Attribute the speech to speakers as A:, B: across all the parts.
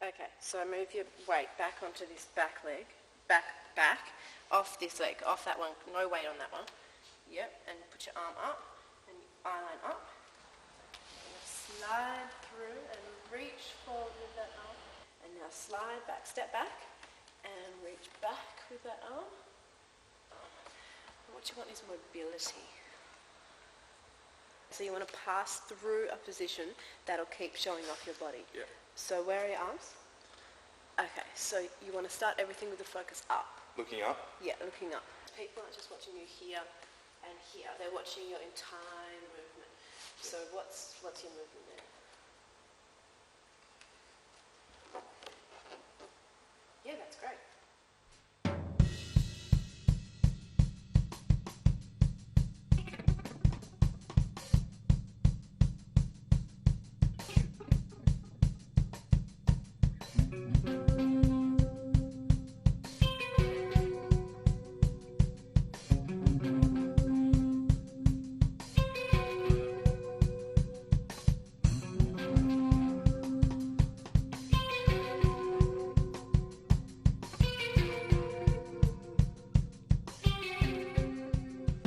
A: Okay, so move your weight back onto this back leg, back, off this leg, off that one, no weight on that one. Yep, and put your arm up, and eye line up. And slide through and reach forward with that arm. And now slide back, step back, and reach back with that arm. And what you want is mobility. So you want to pass through a position that'll keep showing off your body.
B: Yeah.
A: So where are your arms? Okay, so you want to start everything with the focus up.
B: Looking up?
A: Yeah, looking up. People aren't just watching you here and here. They're watching your entire movement. So what's your movement there? Yeah, that's great.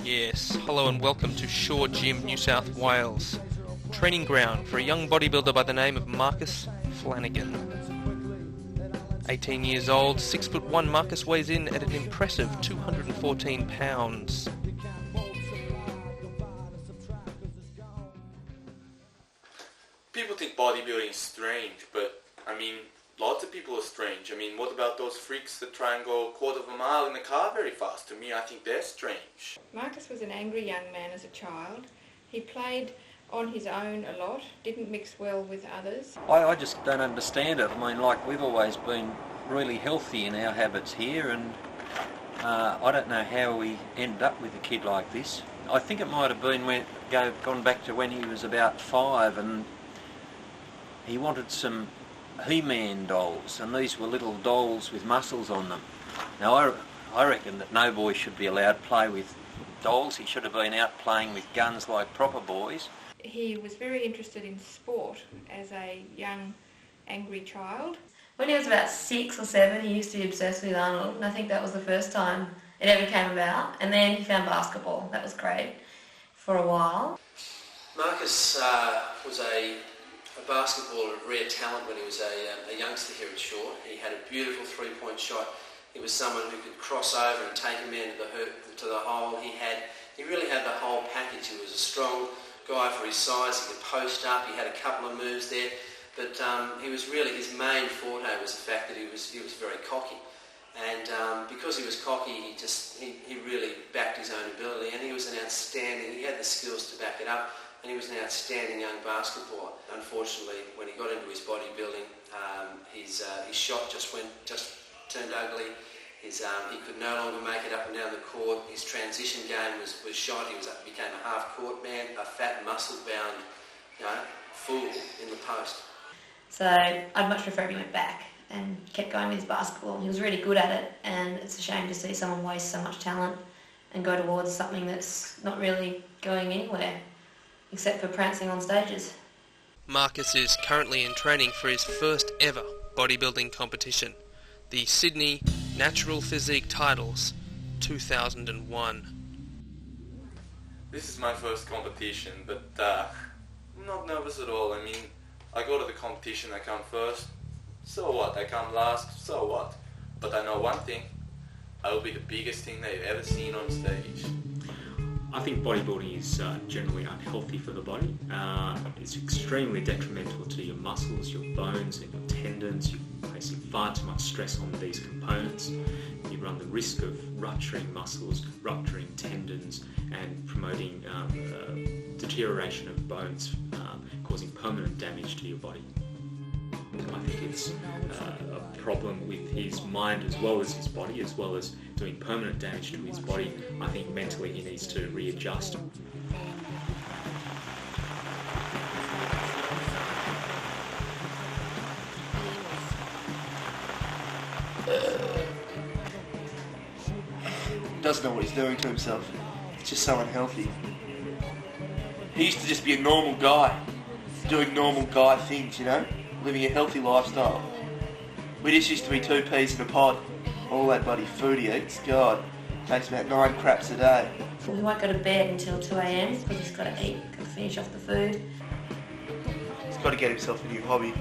C: Yes, hello and welcome to Shore Gym, New South Wales. Training ground for a young bodybuilder by the name of Marcus Flanagan. 18 years old, 6'1", Marcus weighs in at an impressive 214 pounds.
B: People think bodybuilding is strange, but I mean, lots of people are strange. I mean, what about those freaks that try and go a quarter of a mile in a car very fast? To me, I think they're strange.
D: Marcus was an angry young man as a child. He played on his own a lot, didn't mix well with others.
E: I just don't understand it. I mean, like, we've always been really healthy in our habits here, and I don't know how we ended up with a kid like this. I think it might have been gone back to when he was about 5, and he wanted some He-Man dolls, and these were little dolls with muscles on them. Now I reckon that no boy should be allowed to play with dolls. He should have been out playing with guns like proper boys.
D: He was very interested in sport as a young, angry child.
F: When he was about 6 or 7, he used to be obsessed with Arnold, and I think that was the first time it ever came about. And then he found basketball. That was great for a while.
E: Marcus was a basketballer of rare talent when he was a youngster here at Shore. He had a beautiful three-point shot. He was someone who could cross over and take a man to the hole. He really had the whole package. He was a strong guy for his size. He could post up. He had a couple of moves there, but he was really, his main forte was the fact that he was very cocky. And because he was cocky, he really backed his own ability, and he was an outstanding. He had the skills to back it up. And he was an outstanding young basketballer. Unfortunately, when he got into his bodybuilding, his shot just turned ugly. He could no longer make it up and down the court. His transition game was shot. He became a half-court man, a fat, muscle-bound, fool in the post.
F: So I'd much prefer if he went back and kept going with his basketball. He was really good at it, and it's a shame to see someone waste so much talent and go towards something that's not really going anywhere, except for prancing on stages.
C: Marcus is currently in training for his first ever bodybuilding competition, the Sydney Natural Physique Titles 2001.
B: This is my first competition, but I'm not nervous at all. I mean, I go to the competition, I come first. So what? I come last, so what? But I know one thing, I will be the biggest thing they've ever seen on stage.
G: I think bodybuilding is generally unhealthy for the body. It's extremely detrimental to your muscles, your bones and your tendons. You're placing far too much stress on these components. You run the risk of rupturing muscles, rupturing tendons, and promoting deterioration of bones, causing permanent damage to your body. I think it's a problem with his mind as well as his body, as well as doing permanent damage to his body. I think mentally he needs to readjust.
H: Doesn't know what he's doing to himself. It's just so unhealthy. He used to just be a normal guy, doing normal guy things, living a healthy lifestyle. We just used to be 2 peas in a pod. All that bloody food he eats, God, takes about 9 craps a day.
F: We won't go to bed until 2 a.m. because he's got to eat, got to finish off the food.
H: He's got to get himself a new hobby.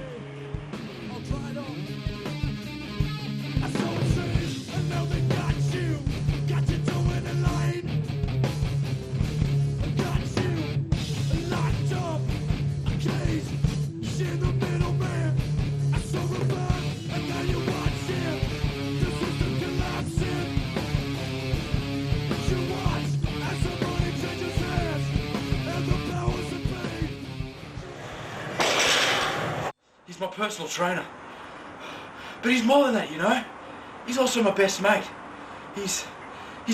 I: He's my personal trainer. But he's more than that, you know? He's also my best mate. He's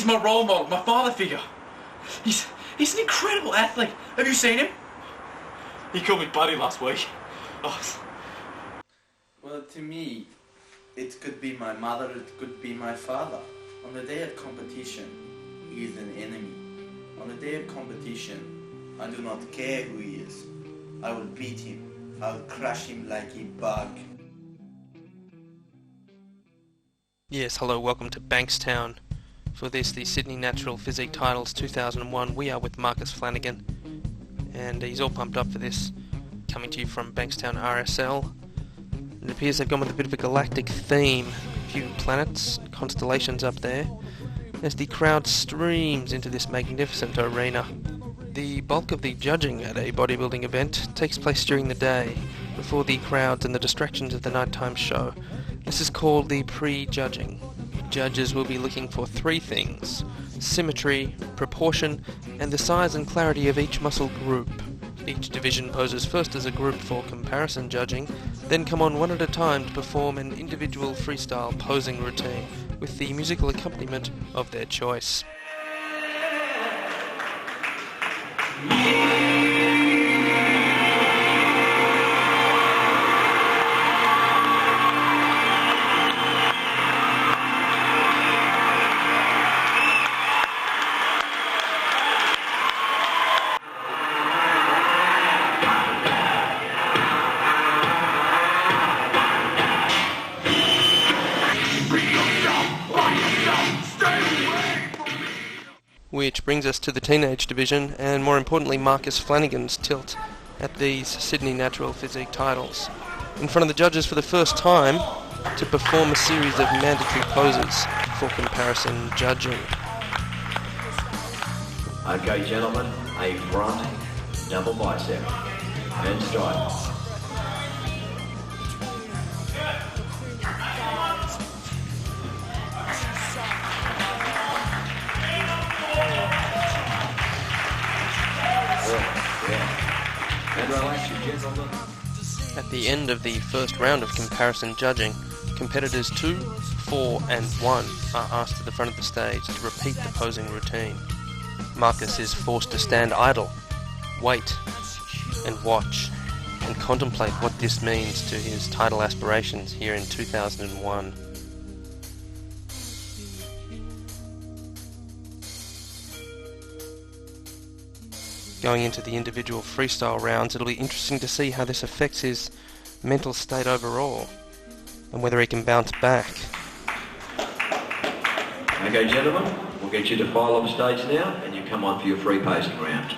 I: my role model, my father figure. He's an incredible athlete. Have you seen him? He called me buddy last week. Oh.
J: Well, to me, it could be my mother, it could be my father. On the day of competition, he is an enemy. On the day of competition, I do not care who he is. I will beat him. I will crush him like a bug.
C: Yes, hello, welcome to Bankstown. For this, the Sydney Natural Physique Titles 2001, we are with Marcus Flanagan, and he's all pumped up for this, coming to you from Bankstown RSL. It appears they've gone with a bit of a galactic theme, a few planets, constellations up there, as the crowd streams into this magnificent arena. The bulk of the judging at a bodybuilding event takes place during the day, before the crowds and the distractions of the nighttime show. This is called the pre-judging. Judges will be looking for 3 things: symmetry, proportion, and the size and clarity of each muscle group. Each division poses first as a group for comparison judging, then come on one at a time to perform an individual freestyle posing routine with the musical accompaniment of their choice. Which brings us to the teenage division, and more importantly Marcus Flanagan's tilt at these Sydney Natural Physique Titles. In front of the judges for the first time to perform a series of mandatory poses for comparison judging.
K: Okay gentlemen, a front double bicep and strike. And relax your gentlemen.
C: At the end of the first round of comparison judging, competitors 2, 4 and 1 are asked to the front of the stage to repeat the posing routine. Marcus is forced to stand idle, wait and watch and contemplate what this means to his title aspirations here in 2001. Going into the individual freestyle rounds, it'll be interesting to see how this affects his mental state overall, and whether he can bounce back.
K: Okay gentlemen, we'll get you to file off stage now, and you come on for your free pacing round.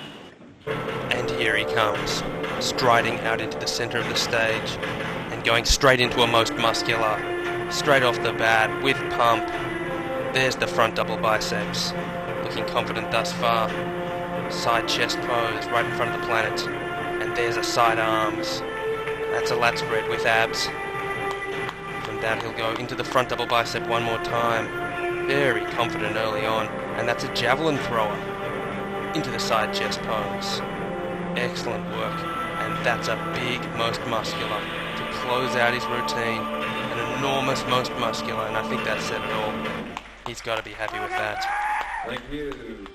C: And here he comes, striding out into the centre of the stage, and going straight into a most muscular, straight off the bat, with pump. There's the front double biceps, looking confident thus far. Side chest pose right in front of the planet, and there's a side arms. That's a lat spread with abs. From that he'll go into the front double bicep one more time, very confident early on, and that's a javelin thrower into the side chest pose. Excellent work, and that's a big most muscular to close out his routine. An enormous most muscular, and I think that said it all. He's got to be happy with that.
K: Thank you.